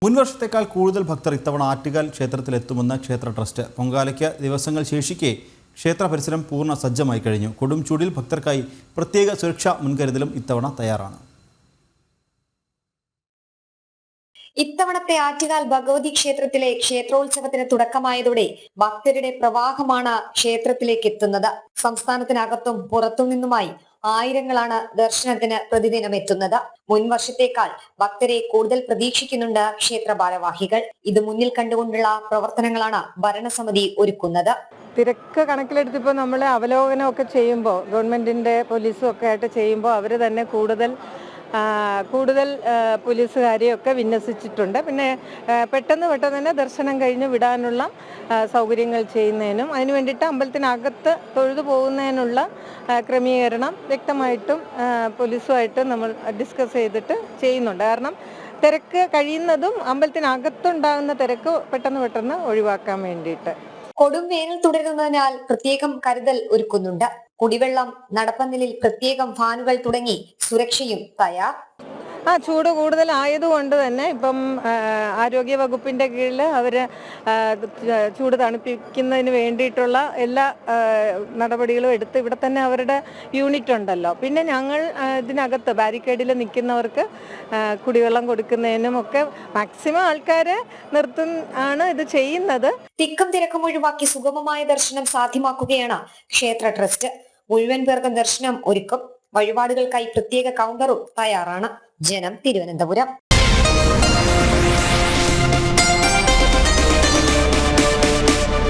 മുൻവർഷത്തേക്കാൾ കൂടുതൽ ഭക്തർ ഇത്തവണ ആറ്റുകാൽ ക്ഷേത്രത്തിലെത്തുമെന്ന് ക്ഷേത്ര ട്രസ്റ്റ്. പൊങ്കാലയ്ക്ക് ദിവസങ്ങൾ ശേഷിക്കെ ക്ഷേത്ര പരിസരം പൂർണ്ണ സജ്ജമായി കഴിഞ്ഞു. കൊടും ചൂടിൽ ഭക്തർക്കായി പ്രത്യേക സുരക്ഷാ മുൻകരുതലും ഇത്തവണ തയ്യാറാണ്. ഇത്തവണത്തെ ആറ്റുകാൽ ഭഗവതി ക്ഷേത്രത്തിലെ ക്ഷേത്രോത്സവത്തിന് തുടക്കമായതോടെ ഭക്തരുടെ പ്രവാഹമാണ് ക്ഷേത്രത്തിലേക്ക് എത്തുന്നത്. സംസ്ഥാനത്തിനകത്തും പുറത്തുനിന്നുമായി ആയിരങ്ങളാണ് ദർശനത്തിന് പ്രതിദിനം എത്തുന്നത്. മുൻ വർഷത്തേക്കാൾ ഭക്തരെ കൂടുതൽ പ്രതീക്ഷിക്കുന്നുണ്ട് ക്ഷേത്ര ഭാരവാഹികൾ. ഇത് മുന്നിൽ കണ്ടുകൊണ്ടുള്ള പ്രവർത്തനങ്ങളാണ് ഭരണസമിതി ഒരുക്കുന്നത്. തിരക്ക് കണക്കിലെടുത്തിപ്പോൾ നമ്മൾ അവലോകനമൊക്കെ ചെയ്യുമ്പോൾ ഗവൺമെന്റിന്റെ പോലീസും ഒക്കെ ആയിട്ട് ചെയ്യുമ്പോൾ അവർ തന്നെ കൂടുതൽ പോലീസുകാരെയൊക്കെ വിന്യസിച്ചിട്ടുണ്ട്. പിന്നെ പെട്ടെന്ന് തന്നെ ദർശനം കഴിഞ്ഞ് വിടാനുള്ള സൗകര്യങ്ങൾ ചെയ്യുന്നതിനും അതിനു വേണ്ടിയിട്ട് അമ്പലത്തിനകത്ത് തൊഴുതു പോകുന്നതിനുള്ള ക്രമീകരണം വ്യക്തമായിട്ടും പോലീസുമായിട്ട് നമ്മൾ ഡിസ്കസ് ചെയ്തിട്ട് ചെയ്യുന്നുണ്ട്. കാരണം തിരക്ക് കഴിയുന്നതും അമ്പലത്തിനകത്തുണ്ടാകുന്ന തിരക്ക് പെട്ടെന്ന് ഒഴിവാക്കാൻ വേണ്ടിയിട്ട്. കൊടും വേനൽ തുടരുന്നതിനാൽ പ്രത്യേകം കരുതൽ ഒരുക്കുന്നുണ്ട്. കുടിവെള്ളം, നടപ്പന്തലിൽ പ്രത്യേകം ഫാനുകൾ തുടങ്ങി സുരക്ഷയും തയ്യാർ. ചൂട് കൂടുതലായതുകൊണ്ട് തന്നെ ഇപ്പം ആരോഗ്യ വകുപ്പിന്റെ കീഴിൽ അവർ ചൂട് തണുപ്പിക്കുന്നതിന് വേണ്ടിയിട്ടുള്ള എല്ലാ നടപടികളും എടുത്ത് ഇവിടെ തന്നെ അവരുടെ യൂണിറ്റ് ഉണ്ടല്ലോ. പിന്നെ ഞങ്ങൾ ഇതിനകത്ത് ബാരിക്കേഡിൽ നിൽക്കുന്നവർക്ക് കുടിവെള്ളം കൊടുക്കുന്നതിനും ഒക്കെ മാക്സിമം ആൾക്കാരെ ആണ് ഇത് ചെയ്യുന്നത്. തിക്കും തിരക്കും ഒഴിവാക്കി സുഗമമായ ദർശനം സാധ്യമാക്കുകയാണ് ക്ഷേത്ര ട്രസ്റ്റ്. മുഴുവൻ പേർക്കും ദർശനം ഒരുക്കും. വഴിപാടുകൾക്കായി പ്രത്യേക കൗണ്ടറും തയ്യാറാണ്. ജനം, തിരുവനന്തപുരം.